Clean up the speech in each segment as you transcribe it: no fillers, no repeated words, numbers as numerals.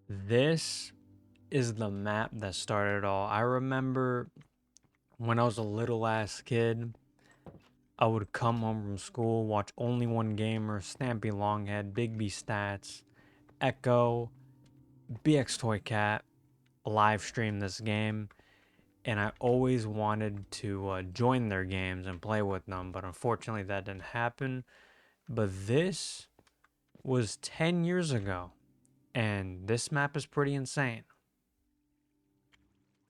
This is the map that started it all. I remember when I was a little ass kid, I would come home from school, watch Only One Gamer, Stampy Longhead, Big B Stats, Echo, BX Toy Cat, live stream this game, and I always wanted to join their games and play with them, but unfortunately that didn't happen. But this was 10 years ago, and this map is pretty insane.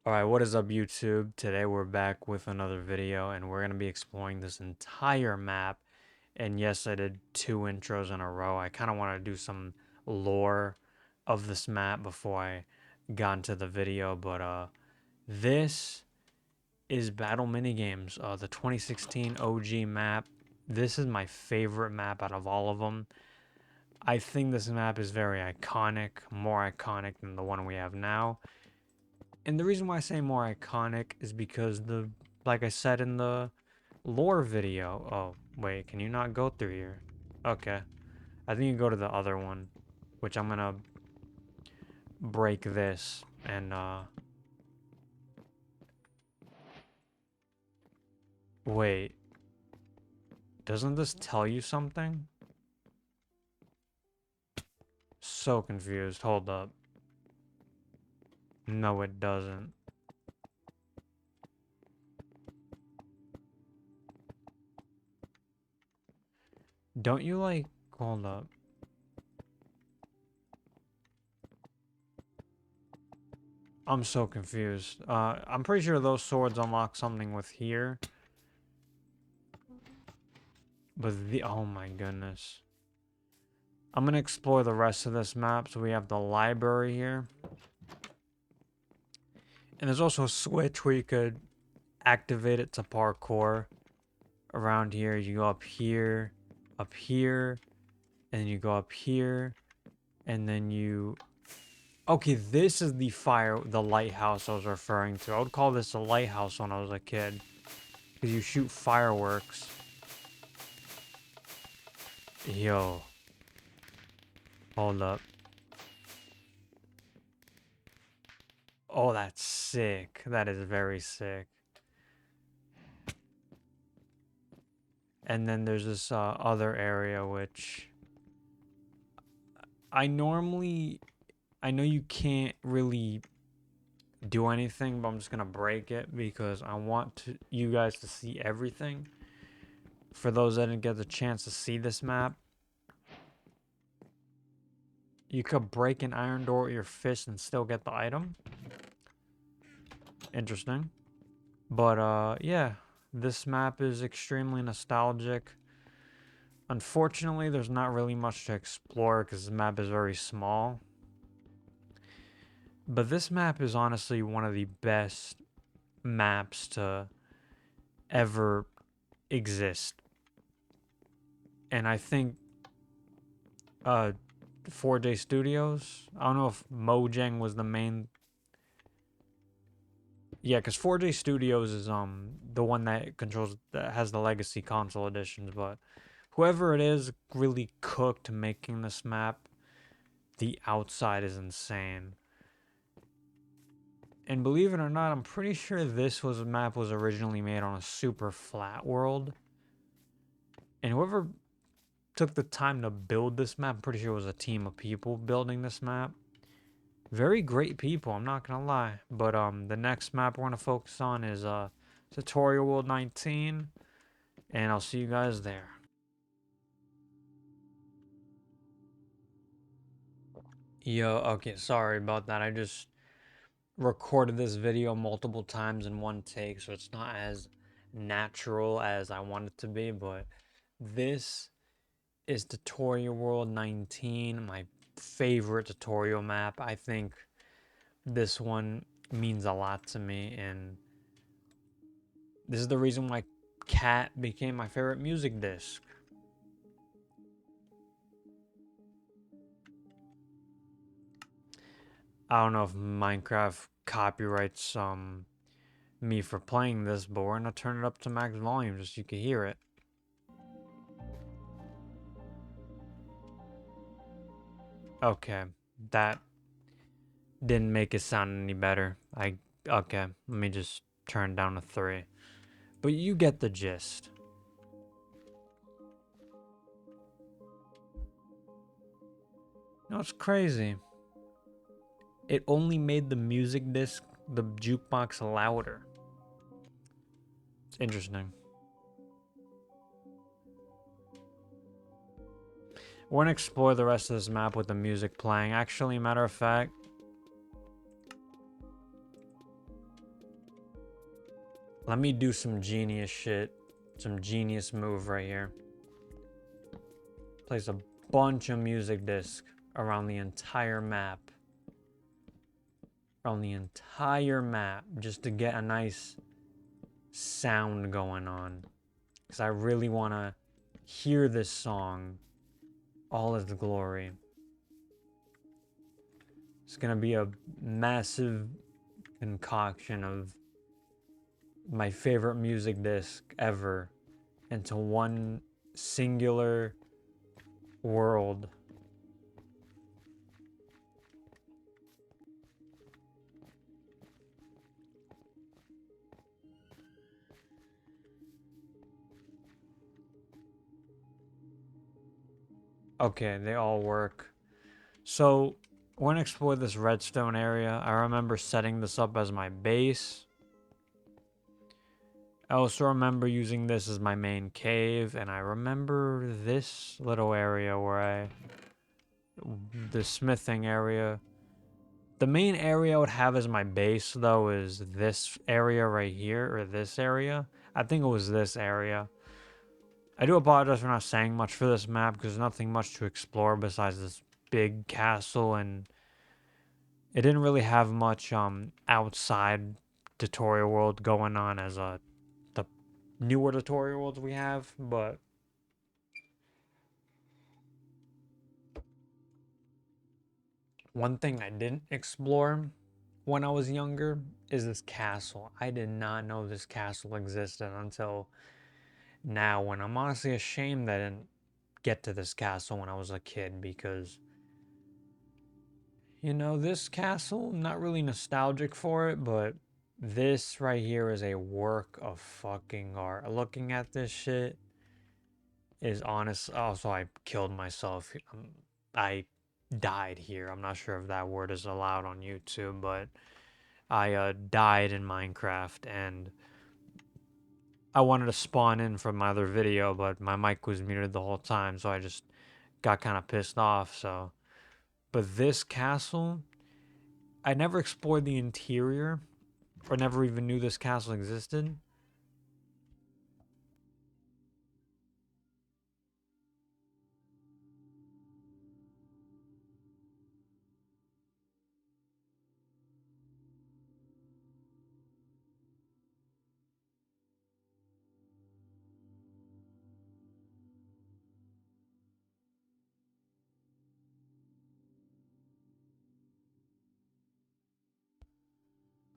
Alright, what is up YouTube? Today we're back with another video and we're going to be exploring this entire map. And yes, I did 2 intros in a row. I kind of want to do some lore of this map before I got into the video. But this is Battle Minigames, the 2016 OG map. This is my favorite map out of all of them. I think this map is very iconic, more iconic than the one we have now. And the reason why I say more iconic is because like I said in the lore video. Oh, wait, can you not go through here? Okay. I think you go to the other one, which I'm gonna break this and wait. Doesn't this tell you something? So confused. Hold up. No, it doesn't. Don't you like hold up. I'm so confused. I'm pretty sure those swords unlock something with here. But oh my goodness. I'm gonna explore the rest of this map. So we have the library here. And there's also a switch where you could activate it to parkour. Around here, you go up here, and then you go up here, and then you... Okay, this is the lighthouse I was referring to. I would call this a lighthouse when I was a kid. Because you shoot fireworks. Yo. Hold up. Oh, that's sick. That is very sick. And then there's this other area which I normally I know you can't really do anything, but I'm just gonna break it because I want you guys to see everything. For those that didn't get the chance to see this map, you could break an iron door with your fist and still get the item. Interesting. But yeah, this map is extremely nostalgic. Unfortunately, there's not really much to explore because the map is very small. But this map is honestly one of the best maps to ever exist. And I think 4J Studios, I don't know if Mojang was the main. Yeah, because 4J Studios is the one that has the legacy console editions, but whoever it is really cooked making this map. The outside is insane. And believe it or not, I'm pretty sure this map was originally made on a super flat world. And whoever took the time to build this map, I'm pretty sure it was a team of people building this map. Very great people, I'm not gonna lie. But the next map we're gonna focus on is Tutorial World 19, and I'll see you guys there. Yo, okay, sorry about that. I just recorded this video multiple times in one take, so it's not as natural as I want it to be, but this is Tutorial World 19, my favorite tutorial map. I think this one means a lot to me, and this is the reason why Cat became my favorite music disc. I don't know if Minecraft copyrights me for playing this, but we're gonna turn it up to max volume just so you can hear it. Okay, that didn't make it sound any better. Okay, let me just turn it down to 3. But you get the gist. No, it's crazy. It only made the music disc, the jukebox, louder. It's interesting. We're gonna explore the rest of this map with the music playing. Actually, matter of fact, let me do some genius shit. Some genius move right here. Place a bunch of music discs around the entire map. Around the entire map. Just to get a nice sound going on. Because I really want to hear this song. All its glory. It's going to be a massive concoction of my favorite music disc ever into one singular world. Okay, they all work. So, we're gonna explore this redstone area. I remember setting this up as my base. I also remember using this as my main cave, and I remember this little area where the smithing area. The main area I would have as my base, though, is this area right here, or this area. I think it was this area. I do apologize for not saying much for this map, because there's nothing much to explore besides this big castle, and it didn't really have much outside tutorial world going on as the newer tutorial worlds we have, but one thing I didn't explore when I was younger is this castle. I did not know this castle existed until now, when I'm honestly ashamed that I didn't get to this castle when I was a kid, because you know, this castle, I'm not really nostalgic for it, but this right here is a work of fucking art. Looking at this shit is honest. Also, I killed myself. I died here. I'm not sure if that word is allowed on YouTube, but I died in Minecraft, and I wanted to spawn in from my other video, but my mic was muted the whole time, so I just got kind of pissed off. So, but this castle, I never explored the interior, or never even knew this castle existed.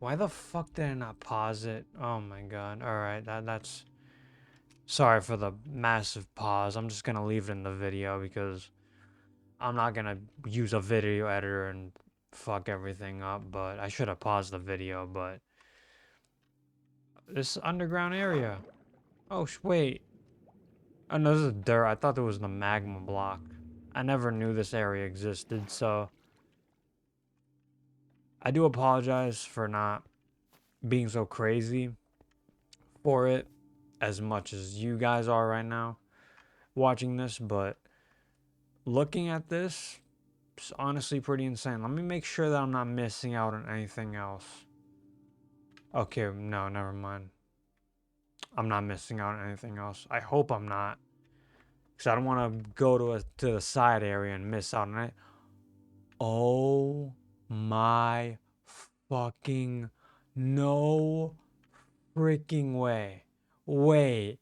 Why the fuck did I not pause it? Oh my god. Alright, that's... Sorry for the massive pause. I'm just gonna leave it in the video because I'm not gonna use a video editor and fuck everything up, but I should have paused the video, but... This underground area. Oh, wait. Oh no, this is dirt. I thought there was the magma block. I never knew this area existed, so... I do apologize for not being so crazy for it as much as you guys are right now watching this, but looking at this, it's honestly pretty insane. Let me make sure that I'm not missing out on anything else. Okay, no, never mind. I'm not missing out on anything else. I hope I'm not, because I don't want to go to the side area and miss out on it. Oh my fucking no freaking way. Wait.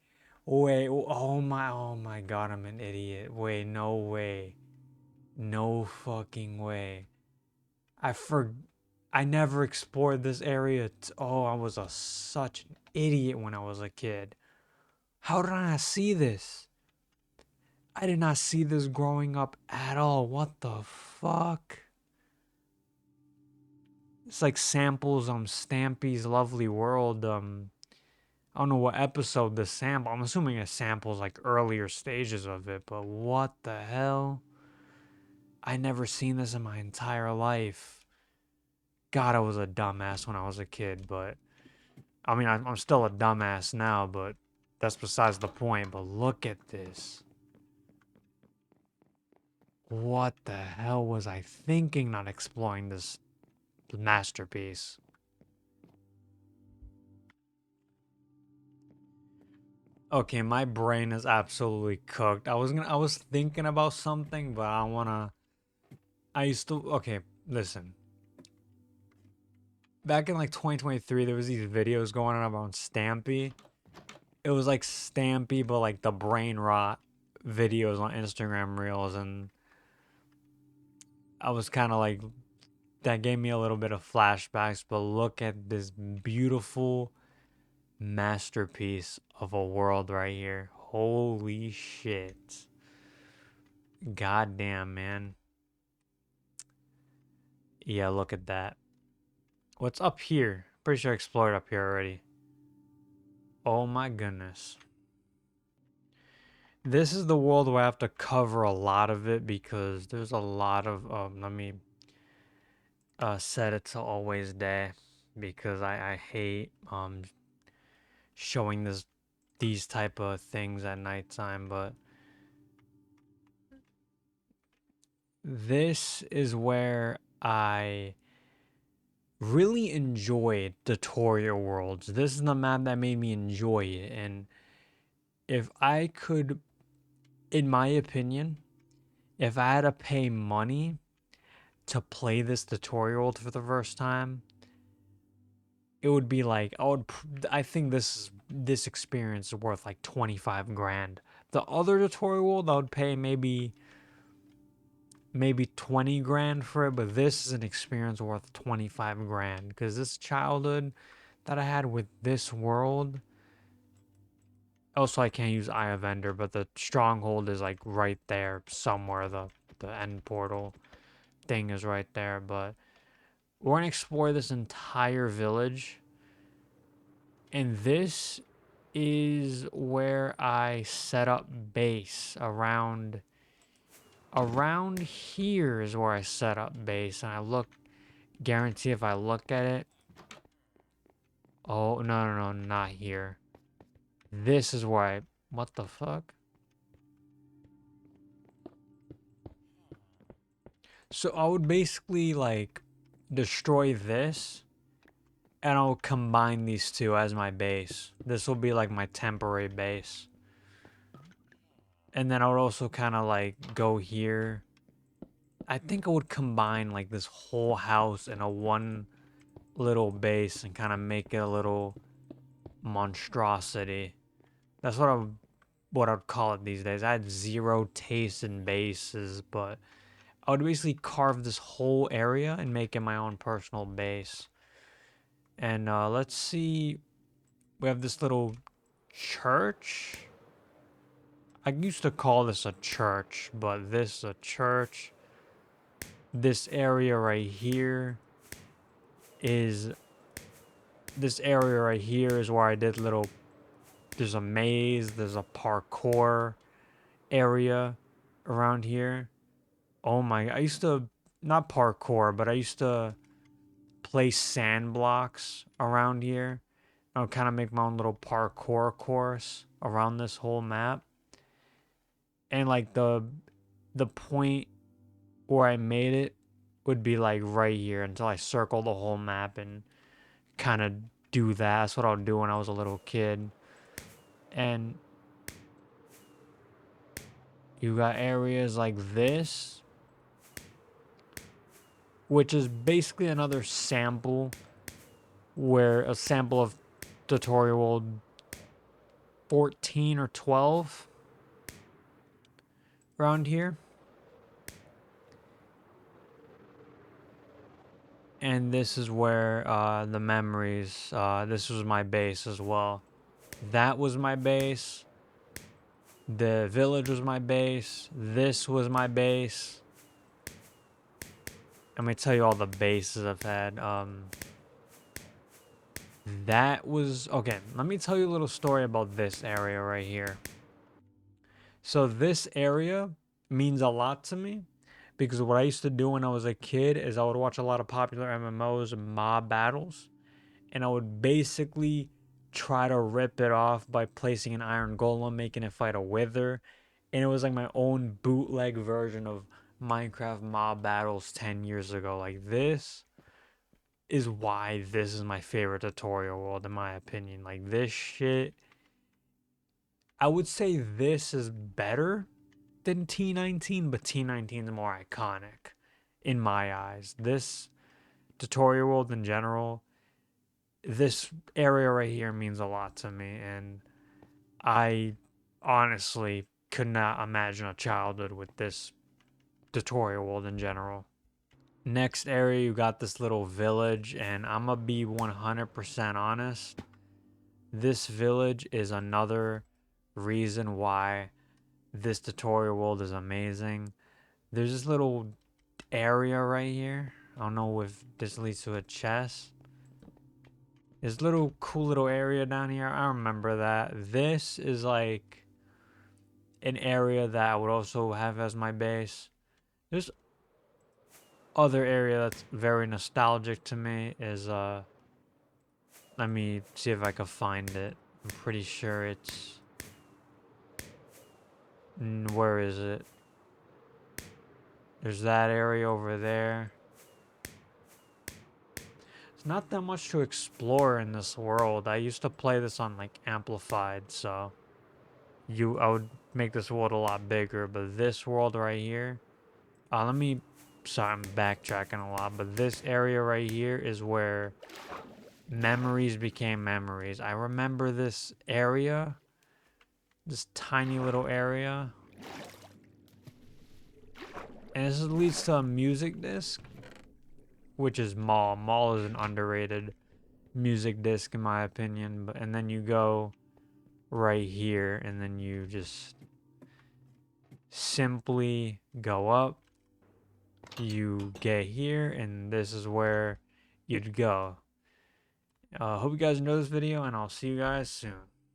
Wait. Oh my god, I'm an idiot. Wait, no way. No fucking way. I never explored this area. Oh, I was such an idiot when I was a kid. How did I not see this? I did not see this growing up at all. What the fuck? It's like samples Stampy's Lovely World. I don't know what episode the sample. I'm assuming it samples like earlier stages of it, but what the hell? I never seen this in my entire life. God, I was a dumbass when I was a kid, but I mean, I'm still a dumbass now, but that's besides the point. But look at this. What the hell was I thinking not exploring this masterpiece? Okay, my brain is absolutely cooked. I was thinking about something, but I used to, okay, listen. Back in like 2023, there was these videos going on about Stampy. It was like Stampy, but like the brain rot videos on Instagram Reels, and I was kind of like, that gave me a little bit of flashbacks. But look at this beautiful masterpiece of a world right here. Holy shit. Goddamn, man. Yeah, look at that. What's up here? Pretty sure I explored up here already. Oh my goodness. This is the world where I have to cover a lot of it because there's a lot of let me set it to always day because I hate showing these type of things at nighttime, but this is where I really enjoyed tutorial worlds. This is the map that made me enjoy it, and if I could, in my opinion, if I had to pay money to play this tutorial world for the first time, it would be like I think this experience is worth like 25 grand. The other tutorial world I would pay maybe 20 grand for it, but this is an experience worth 25 grand because this childhood that I had with this world. Also, I can't use Eye of Ender, but the stronghold is like right there somewhere. The end portal thing is right there. But we're gonna explore this entire village, and this is where I set up base around here is where I set up base, and I look, guarantee if I look at it, oh no, not here. This is where what the fuck? So I would basically like destroy this and I'll combine these two as my base. This will be like my temporary base. And then I would also kind of like go here. I think I would combine like this whole house in a one little base and kind of make it a little monstrosity. That's what I'd call it these days. I had zero taste in bases, but I would basically carve this whole area and make it my own personal base. And let's see, we have this little church. I used to call this a church, but this is a church. This area right here is where I did little, there's a maze, there's a parkour area around here. Oh my, I used to, not parkour, but I used to place sand blocks around here. I'll kind of make my own little parkour course around this whole map. And like the point where I made it would be like right here until I circle the whole map and kind of do that. That's what I would do when I was a little kid. And you got areas like this, which is basically another sample, where a sample of tutorial 14 or 12 around here. And this is where the memories, this was my base as well. That was my base. The village was my base. This was my base. I'm gonna tell you all the bases I've had. That was okay. Let me tell you a little story about this area right here. So this area means a lot to me because what I used to do when I was a kid is I would watch a lot of popular MMOs and mob battles, and I would basically try to rip it off by placing an iron golem, making it fight a wither, and it was like my own bootleg version of Minecraft mob battles 10 years ago. Like, this is why this is my favorite tutorial world, in my opinion. Like, this shit, I would say this is better than T19, but T19 is more iconic in my eyes. This tutorial world in general, this area right here means a lot to me, and I honestly could not imagine a childhood with this tutorial world in general. Next area, you got this little village, and I'm gonna be 100% honest. This village is another reason why this tutorial world is amazing. There's this little area right here. I don't know if this leads to a chest. This little cool little area down here. I remember that. This is like an area that I would also have as my base. There's other area that's very nostalgic to me is let me see if I can find it. I'm pretty sure it's where is it? There's that area over there. It's not that much to explore in this world. I used to play this on like Amplified, so I would make this world a lot bigger, but this world right here, sorry, I'm backtracking a lot, but this area right here is where memories became memories. I remember this area, this tiny little area, and this leads to a music disc, which is Mall. Mall is an underrated music disc in my opinion, and then you go right here, and then you just simply go up, you get here, and this is where you'd go. Hope you guys enjoyed this video, and I'll see you guys soon.